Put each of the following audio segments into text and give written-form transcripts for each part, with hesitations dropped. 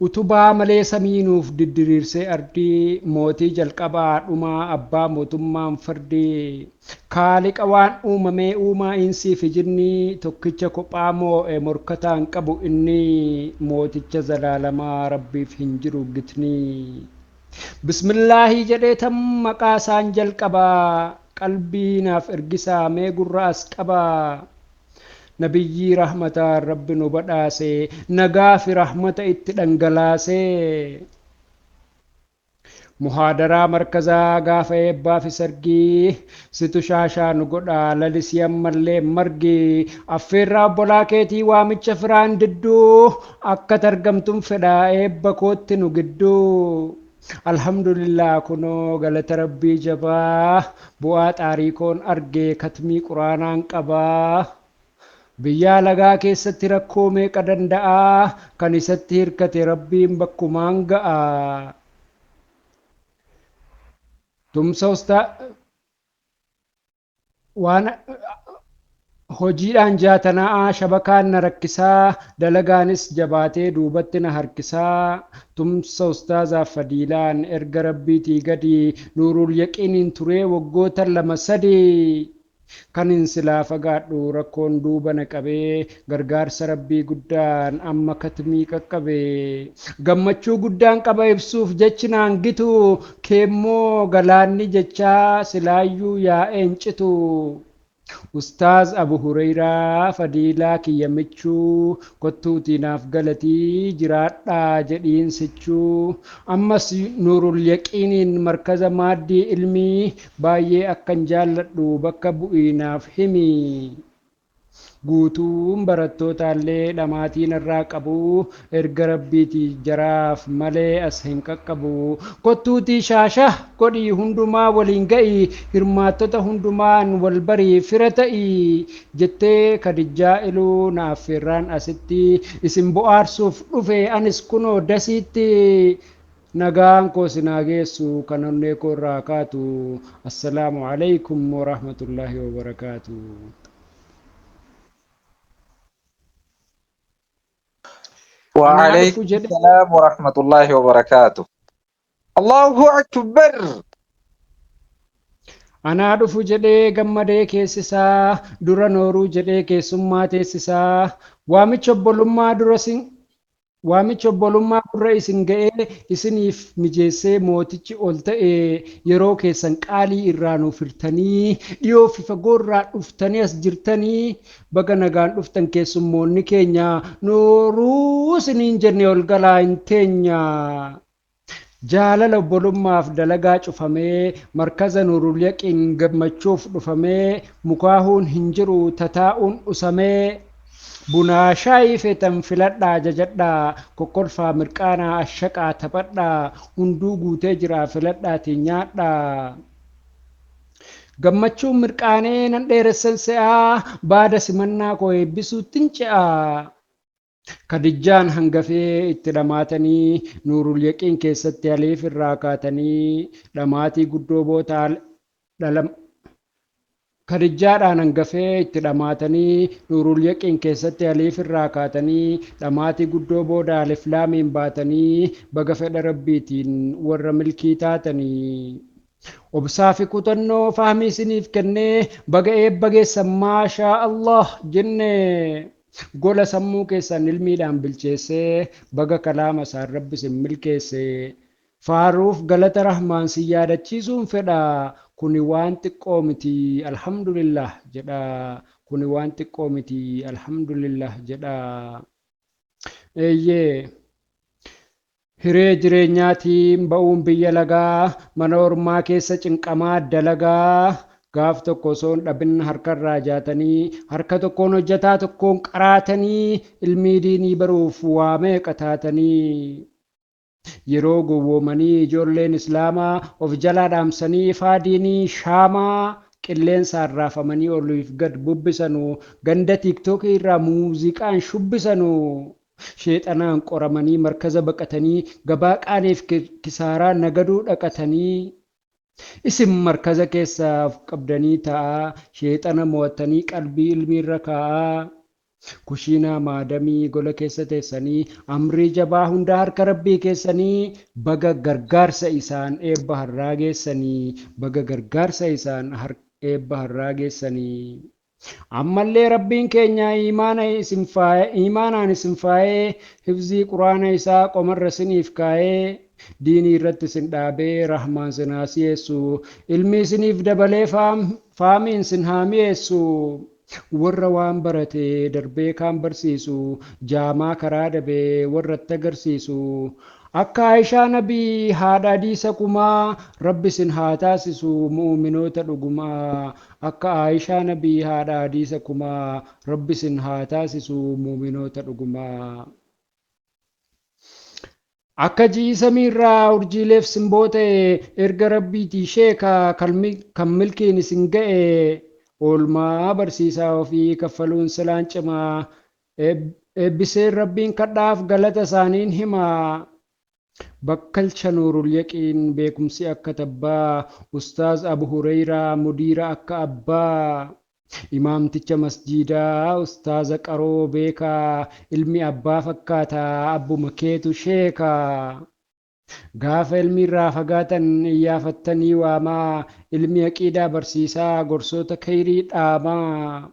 utubaa malee samiinuuf diddiriirsee ardii mootii jalqabaa dhumaa abbaa mootummaan fardii kaaliqa waan uumamee uumaa insii fi jinni tokkicha kophaa moo'e morkataan qabu inni mooticha zalaalamaa rabbiif hin jiru gitni bismillaahi jedhee tan maqaa isaan jalqabaa qalbii naaf ergisaa mee gurra as qabaa nabiyyi rahmata rabbi nu badhaase nagaa fi rahmata itti dhangalaase muhaadaraa markazaa gaafa eebbaa fi sargii situ shaashaa nu godha lalisii ammallee margi affeerraa obbolaa keetii waamicha firaan didduu akka targamtuun fedha eebba kootti nu gidduu alhamdulillah kunoo galata rabbii jabaa bu'aa xaariikoon argee katmii quraanaan qabaa biyyaa lagaa keessatti rakkoo meeqa danda'a kan isatti hirkate rabbiin bakkumaan ga'a tumsa waan hojiidhaan jaatanaa shabakaan na rakkisaa dalagaanis jabaatee duubatti na harkisaa tumsa ustaazaaf fadiilaan erga rabbiitii gadi nuurul yaqiiniin turee waggoota 2-3 kan silaa fagaadhu rakkoon duuba na qabee gargaarsa rabbii guddaan amma katmii qaqqabee gammachuu guddaan qaba ibsuuf jechi naan gitu keemmoo galaanni jechaa silaayyuu yaa'een citu ustaaz abu hureyraa fadiilaa kiyyamichuu kottuutii naaf galatii jiraadhaa jedhiin sichuu ammas nuurul yaqiiniin markaza maaddii ilmii baay'ee akkan jaalladhu bakka bu'ii naaf himi guutuun barattootallee dhamaatiin irraa qabu erga rabbiitii jaraaf malee as hin qaqqabu kottuutii shaasha godhii hundumaa waliin ga'i hirmaattota hundumaan wal barii fira ta'i jettee kadijjaa iluu naaf firraan asitti isin bohaarsuuf dhufe anis kunoo dasiitti nagaan koo sinaa geessu kan onnee koo irraa kaatu assalaamu alaykum warahmatullaahi wabarakaatu وعليكم السلام ورحمة الله وبركاته الله أكبر anaa dhufu jedhee gammadee keessisaa dura nooruu jedhee keessummaa teessisaa waamicha obbolummaa gurra isin ga'ee isiniif mijeessee mootichi ol ta'e yeroo keessan qaalii irraa nuuf hirtanii dhiyoo fi fagoorraa dhuftanii as jirtanii baga nagaan dhuftan keessummoonni keenya nooruu isiniin jenne ol galaa hin teenya jaalala obbolummaaf dalagaa cufamee markaza nuurul yaqiin gammachuuf dhufamee mukaahuun hin jiru tataa'uun usamee bunaa shaayii feetan filadhaa jajadhaa kokkolfaa mirqaanaa ashaqaa taphadhaa hunduu guutee jira filadhaatii nyaadhaa gammachuun mirqaanee nan dheeressan se'aa baada simannaa koo eebbisuuttin ce'aa kadijjaan hangafee itti dhamaatanii nuurul yaqiin keessatti aliif irraa kaatanii dhamaatii guddoo bootaa kadijjaadhaan hangafee itti dhamaatanii nuurul yaqiin keessatti aliif irraa kaatanii dhamaatii guddoo booda alif laamiin baatanii baga fedha rabbiitiin warra milkii taatanii obsaa fi kutannoo fahmii isiniif kennee baga eebba geessan maashaa Allah jennee gola sammuu keessan ilmiidhaan bilcheessee baga kalaama isaan rabbi isin milkeessee faaruuf galata rahmaan si yaadachiisuun fedha kuni waan xiqqoo miti alhamdulillah jedha kuni waan xiqqoo miti alhamdulillah jedha eeyyee hiree jireenyaatiin ba'uun biyya lagaa mana ormaa keessa cinqamaa dalagaa gaaf tokko osoon dhabin harkarraa jaatanii harka tokkoon hojjataa tokkoon qaraatanii ilmii diinii baruuf waa meeqa taatanii yeroo gowwoomanii ijoolleen islaamaa of jalaa dhaamsanii ifaa diinii shaamaa qilleensaan raafamanii oliif gad bubbisanu ganda tiiktookii irraa muuziqaan shubbisanu sheexanaan qoramanii markaza baqatanii gabaa qaaniif kisaaraa nagaduu dhaqatanii isin markaza keessaaf qabdanii ta'a sheexana mo'attanii qalbii ilmiirra kaa'aa kushiinaa maadamii gola keessa teessanii amrii jabaa hundaa harka rabbii keessanii baga gargaarsa isaan eebba harraa geessanii baga gargaarsa isaan eebba harraa geessanii. ammallee rabbiin keenya iimaanaan isin faayee hifzii quraana isaa qomarra isiniif kaayee diinii irratti isin dhaabee rahmaan isin haa si'eessu ilmi isiniif dabalee faamiin isin haa mi'eessu warra waan barate darbee kaan barsiisu jaamaa karaa dabee warratti agarsiisu akka Aishaa nabii haadha hadiisa kumaa rabbi isin haa taasisu mu'minoota dhugumaa akka Aishaa nabii haadha hadiisa kumaa rabbi isin haa taasisu mu'minoota dhugumaa. akka ji'i samiirraa urjiileef simboo ta'e erga rabbiitii sheeka kan milkiin isin ga'e oolmaa barsiisaa ofii kaffaluun silaan cimaa eebbiseen rabbiin kadhaaf galata isaaniin himaa. bakkalcha nuurul yaqiin beekumsi akka tabbaa ustaaz abu hureyraa mudiira akka abbaa imaamticha masjiidaa ustaaza qaroo beekaa ilmi abbaa fakkaataa abbuma keetu sheekaa gaafa ilmi irraa fagaatan iyyafattanii waamaa ilmi aqiidaa barsiisaa gorsoota khayrii dhaamaa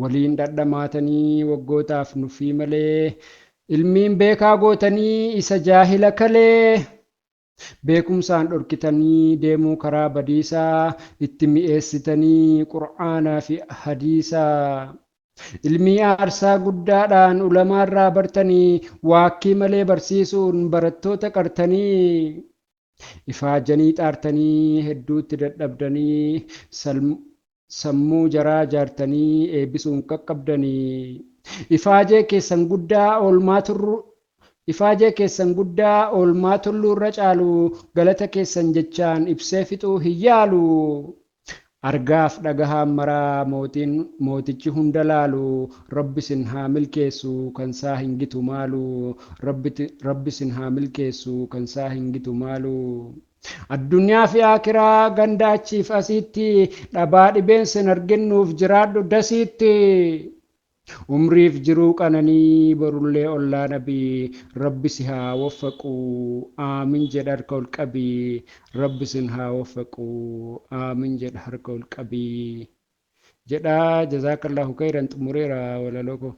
waliin dhadhamaatanii waggootaaf nuffii malee ilmiin beekaa gootanii isa jaahila kalee beekumsaan dhorkitanii deemuu karaa badiisaa itti mi'eessitanii qur'aanaa fi hadiisaa ilmii aarsaa guddaadhaan ulamaarraa bartanii waakkii malee barsiisuun barattoota qartanii ifaajanii xaartanii hedduutti dadhabdanii sammuu jaraa jaartanii eebbisuun qaqqabdanii ifaajee keessan guddaa oolmaa tulluurra caalu galata keessan jechaan ibsee fixuu hin yaalu argaaf dhagahaan maraa mootichi hunda laalu rabbisin haa milkeessu kan isaa hin gitu maalu rabbisin haa milkeessu kan isaa hin gitu maalu. addunyaa fi akiraa gandaachiif asitti dhabaa dhibeen sin arginnuuf jiraadhu dasiitti. umriif jiruu qananii barullee ollaa nabii rabbi si haa waffaqu aamin jedha harka ol qabii rabbi sin haa waffaqu aamin jedha harka ol qabii jedha jazaakallahu khayran xumureera walaloo ko